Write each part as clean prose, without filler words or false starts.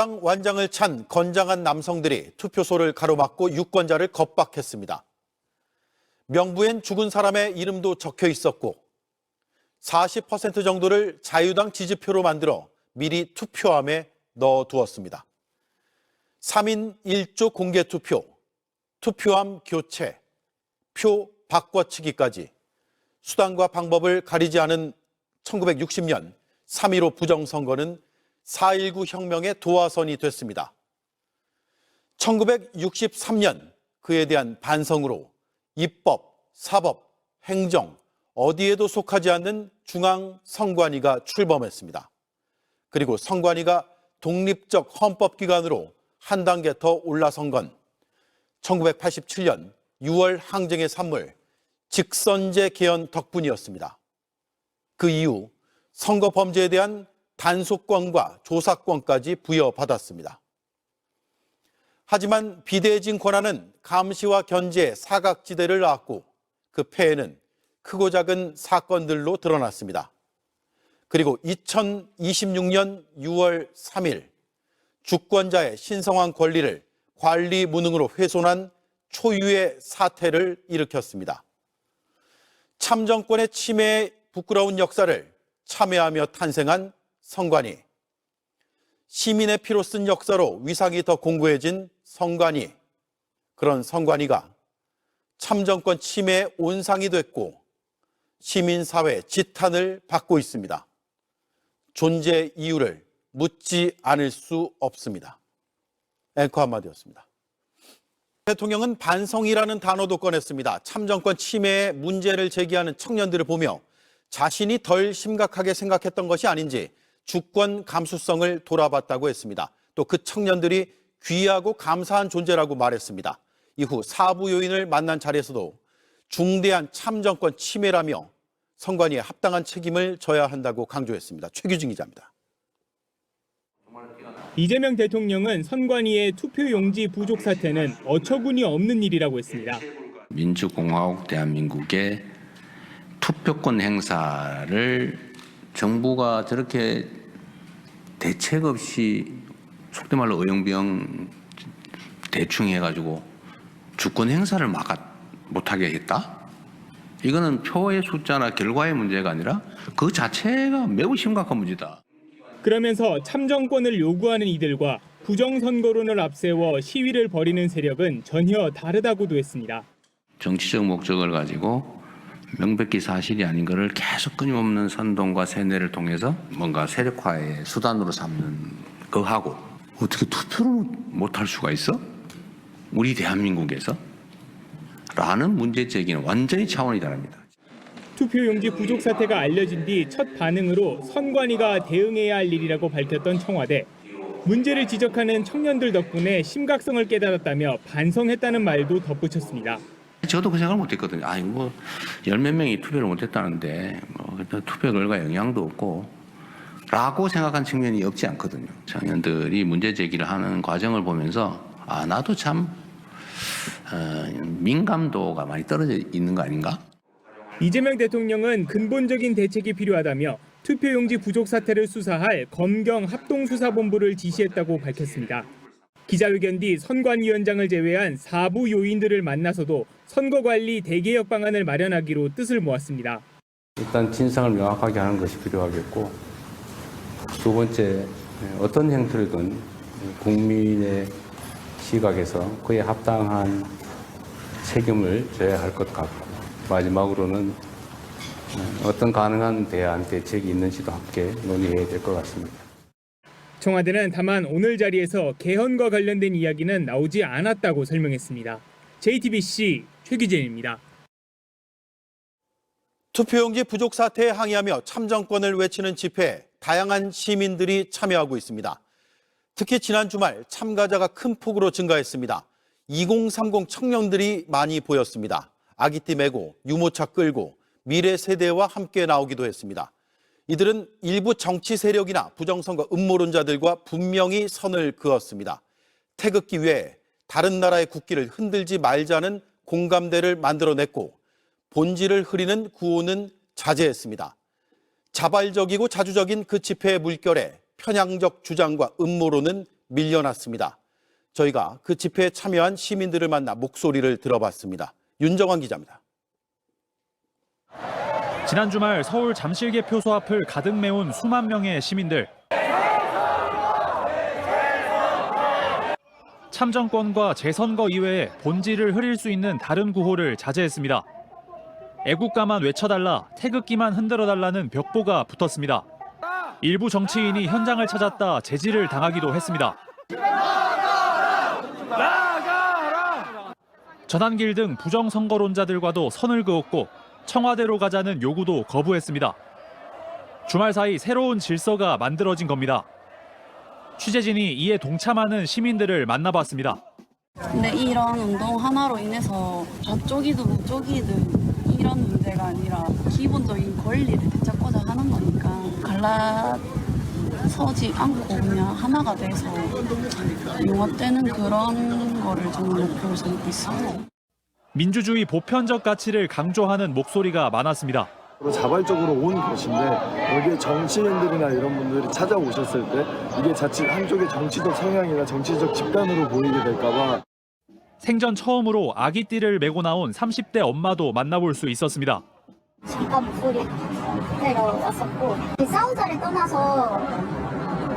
새누리당 완장을 찬 건장한 남성들이 투표소를 가로막고 유권자를 겁박했습니다. 명부엔 죽은 사람의 이름도 적혀 있었고 40% 정도를 자유당 지지표로 만들어 미리 투표함에 넣어두었습니다. 3인 1조 공개투표, 투표함 교체, 표 바꿔치기까지 수단과 방법을 가리지 않은 1960년 3.15 부정선거는 4.19 혁명의 도화선이 됐습니다. 1963년 그에 대한 반성으로 입법, 사법, 행정 어디에도 속하지 않는 중앙선관위가 출범했습니다. 그리고 선관위가 독립적 헌법기관으로 한 단계 더 올라선 건 1987년 6월 항쟁의 산물 직선제 개헌 덕분이었습니다. 그 이후 선거 범죄에 대한 단속권과 조사권까지 부여받았습니다. 하지만 비대해진 권한은 감시와 견제의 사각지대를 낳았고 그 폐해는 크고 작은 사건들로 드러났습니다. 그리고 2026년 6월 3일 주권자의 신성한 권리를 관리 무능으로 훼손한 초유의 사태를 일으켰습니다. 참정권의 침해의 부끄러운 역사를 참여하며 탄생한 선관위, 시민의 피로 쓴 역사로 위상이 더 공고해진 선관위, 그런 선관위가 참정권 침해의 온상이 됐고 시민사회의 지탄을 받고 있습니다. 존재 이유를 묻지 않을 수 없습니다. 앵커 한마디였습니다. 대통령은 반성이라는 단어도 꺼냈습니다. 참정권 침해의 문제를 제기하는 청년들을 보며 자신이 덜 심각하게 생각했던 것이 아닌지 주권 감수성을 돌아봤다고 했습니다. 또 그 청년들이 귀하고 감사한 존재라고 말했습니다. 이후 사부 요인을 만난 자리에서도 중대한 참정권 침해라며 선관위에 합당한 책임을 져야 한다고 강조했습니다. 최규진 기자입니다. 이재명 대통령은 선관위의 투표용지 부족 사태는 어처구니 없는 일이라고 했습니다. 민주공화국 대한민국의 투표권 행사를 정부가 저렇게 대책 없이 속된 말로 어영부영 대충 해가지고 주권 행사를 못하게 했다? 이거는 표의 숫자나 결과의 문제가 아니라 그 자체가 매우 심각한 문제다. 그러면서 참정권을 요구하는 이들과 부정선거론을 앞세워 시위를 벌이는 세력은 전혀 다르다고도 했습니다. 정치적 목적을 가지고 명백히 사실이 아닌 것을 계속 끊임없는 선동과 세뇌를 통해서 뭔가 세력화의 수단으로 삼는 거하고 어떻게 투표를 못할 수가 있어? 우리 대한민국에서? 라는 문제 제기는 완전히 차원이 다릅니다. 투표용지 부족 사태가 알려진 뒤 첫 반응으로 선관위가 대응해야 할 일이라고 밝혔던 청와대. 문제를 지적하는 청년들 덕분에 심각성을 깨달았다며 반성했다는 말도 덧붙였습니다. 저도 그 생각을 못했거든요. 이거 열 몇 명이 투표를 못했다는데 투표 결과 영향도 없고 라고 생각한 측면이 없지 않거든요. 청년들이 문제 제기를 하는 과정을 보면서 나도 참 민감도가 많이 떨어져 있는 거 아닌가? 이재명 대통령은 근본적인 대책이 필요하다며 투표용지 부족 사태를 수사할 검경 합동수사본부를 지시했다고 밝혔습니다. 기자회견 뒤 선관위원장을 제외한 4부 요인들을 만나서도 선거관리 대개혁 방안을 마련하기로 뜻을 모았습니다. 일단 진상을 명확하게 하는 것이 필요하겠고 두 번째 어떤 형태로든 국민의 시각에서 그에 합당한 책임을 져야 할 것 같고 마지막으로는 어떤 가능한 대안 대책이 있는지도 함께 논의해야 될 것 같습니다. 청와대는 다만 오늘 자리에서 개헌과 관련된 이야기는 나오지 않았다고 설명했습니다. JTBC 최규진입니다. 투표용지 부족 사태에 항의하며 참정권을 외치는 집회에 다양한 시민들이 참여하고 있습니다. 특히 지난 주말 참가자가 큰 폭으로 증가했습니다. 2030 청년들이 많이 보였습니다. 아기띠 메고 유모차 끌고 미래 세대와 함께 나오기도 했습니다. 이들은 일부 정치 세력이나 부정선거 음모론자들과 분명히 선을 그었습니다. 태극기 외에 다른 나라의 국기를 흔들지 말자는 공감대를 만들어냈고 본질을 흐리는 구호는 자제했습니다. 자발적이고 자주적인 그 집회의 물결에 편향적 주장과 음모론은 밀려났습니다. 저희가 그 집회에 참여한 시민들을 만나 목소리를 들어봤습니다. 윤정환 기자입니다. 지난 주말 서울 잠실개표소 앞을 가득 메운 수만 명의 시민들. 참정권과 재선거 이외에 본질을 흐릴 수 있는 다른 구호를 자제했습니다. 애국가만 외쳐달라, 태극기만 흔들어달라는 벽보가 붙었습니다. 일부 정치인이 현장을 찾았다 제지를 당하기도 했습니다. 전한길 등 부정선거론자들과도 선을 그었고 청와대로 가자는 요구도 거부했습니다. 주말 사이 새로운 질서가 만들어진 겁니다. 취재진이 이에 동참하는 시민들을 만나봤습니다. 근데 이런 운동 하나로 인해서 저쪽이든 저쪽이든 이런 문제가 아니라 기본적인 권리를 되찾고자 하는 거니까 갈라서지 않고 그냥 하나가 돼서 융합되는 그런 거를 저는 목표로 삼고 있어요. 민주주의 보편적 가치를 강조하는 목소리가 많았습니다. 자발적으로 온 것인데 여기에 정치인들이나 이런 분들이 찾아오셨을 때 이게 자칫 한쪽의 정치적 성향이나 정치적 집단으로 보이게 될까 봐. 생전 처음으로 아기띠를 메고 나온 30대 엄마도 만나볼 수 있었습니다. 잠깐 목소리 들어 왔었고 싸우자를 떠나서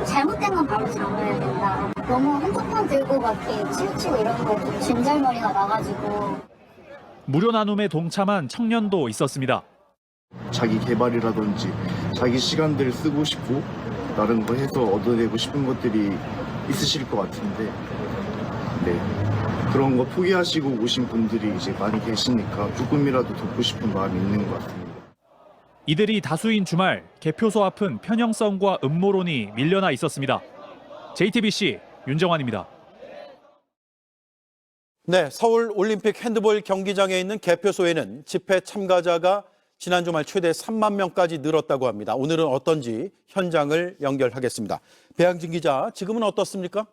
잘못된 건 바로 잡아야 된다. 너무 핸드폰 들고 막 이렇게 치우치고 이런 거 좀 진절머리가 나가지고. 무료 나눔에 동참한 청년도 있었습니다. 자기 개발이라든지 자기 시간들을 쓰고 싶고 다른 거 해서 얻어내고 싶은 것들이 있으실 것 같은데 그런 거 포기하시고 오신 분들이 이제 많이 계시니까 조금이라도 돕고 싶은 마음이 있는 것 같습니다. 이들이 다수인 주말 개표소 앞은 편향성과 음모론이 밀려나 있었습니다. JTBC 윤정환입니다. 네, 서울 올림픽 핸드볼 경기장에 있는 개표소에는 집회 참가자가 지난 주말 최대 3만 명까지 늘었다고 합니다. 오늘은 어떤지 현장을 연결하겠습니다. 배양진 기자, 지금은 어떻습니까?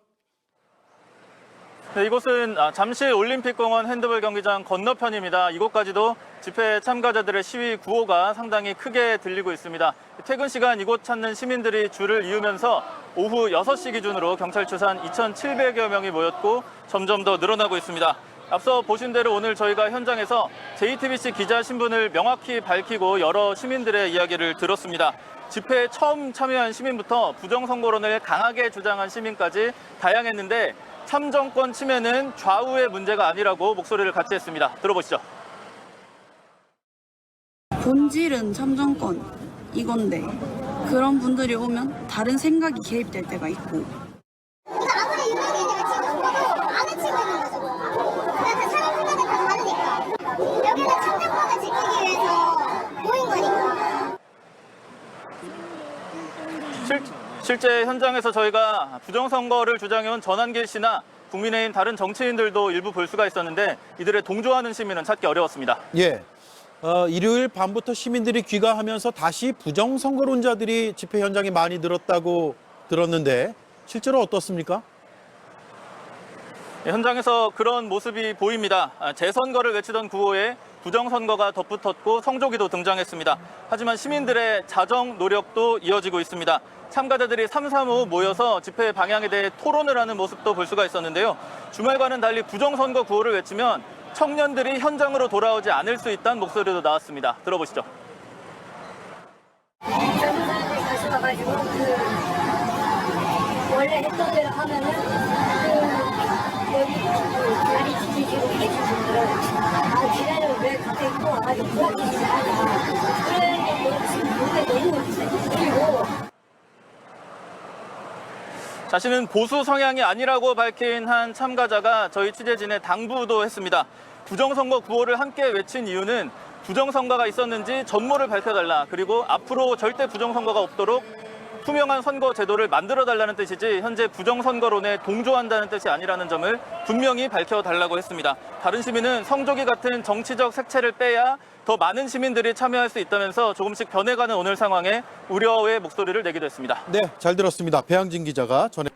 네, 이곳은 잠실 올림픽공원 핸드볼 경기장 건너편입니다. 이곳까지도 집회 참가자들의 시위 구호가 상당히 크게 들리고 있습니다. 퇴근 시간 이곳 찾는 시민들이 줄을 이으면서 오후 6시 기준으로 경찰 추산 2,700여 명이 모였고 점점 더 늘어나고 있습니다. 앞서 보신 대로 오늘 저희가 현장에서 JTBC 기자 신분을 명확히 밝히고 여러 시민들의 이야기를 들었습니다. 집회에 처음 참여한 시민부터 부정선거론을 강하게 주장한 시민까지 다양했는데 참정권 침해는 좌우의 문제가 아니라고 목소리를 같이 했습니다. 들어보시죠. 본질은 참정권 이건데 그런 분들이 오면 다른 생각이 개입될 때가 있고. 아무리 유명인이가 지금 안 해치고 있는 거죠. 그래서 사람 생각이 다 다르니까. 여기는 참정권을 지키기 위해서 모인 거니까. 실제 현장에서 저희가 부정선거를 주장해온 전한길 씨나 국민의힘 다른 정치인들도 일부 볼 수가 있었는데 이들의 동조하는 시민은 찾기 어려웠습니다. 예, 일요일 밤부터 시민들이 귀가하면서 다시 부정선거론자들이 집회 현장에 많이 늘었다고 들었는데 실제로 어떻습니까? 현장에서 그런 모습이 보입니다. 재선거를 외치던 구호에 부정선거가 덧붙었고 성조기도 등장했습니다. 하지만 시민들의 자정 노력도 이어지고 있습니다. 참가자들이 삼삼오오 모여서 집회 방향에 대해 토론을 하는 모습도 볼 수가 있었는데요. 주말과는 달리 부정선거 구호를 외치면 청년들이 현장으로 돌아오지 않을 수 있다는 목소리도 나왔습니다. 들어보시죠. 젊은 사람들이 다시 와가지고 원래 했던 대로 하면은 여기 다리 지지시고 계신 분들은 기다려 왜 갑자기 또 와가지고 부각이지 않아. 그래 지금 뭔가 너무 그리고 자신은 보수 성향이 아니라고 밝힌 한 참가자가 저희 취재진에 당부도 했습니다. 부정선거 구호를 함께 외친 이유는 부정선거가 있었는지 전모를 밝혀달라. 그리고 앞으로 절대 부정선거가 없도록 투명한 선거 제도를 만들어달라는 뜻이지 현재 부정선거론에 동조한다는 뜻이 아니라는 점을 분명히 밝혀달라고 했습니다. 다른 시민은 성조기 같은 정치적 색채를 빼야 더 많은 시민들이 참여할 수 있다면서 조금씩 변해가는 오늘 상황에 우려의 목소리를 내기도 했습니다. 네, 잘 들었습니다. 배양진 기자가 전해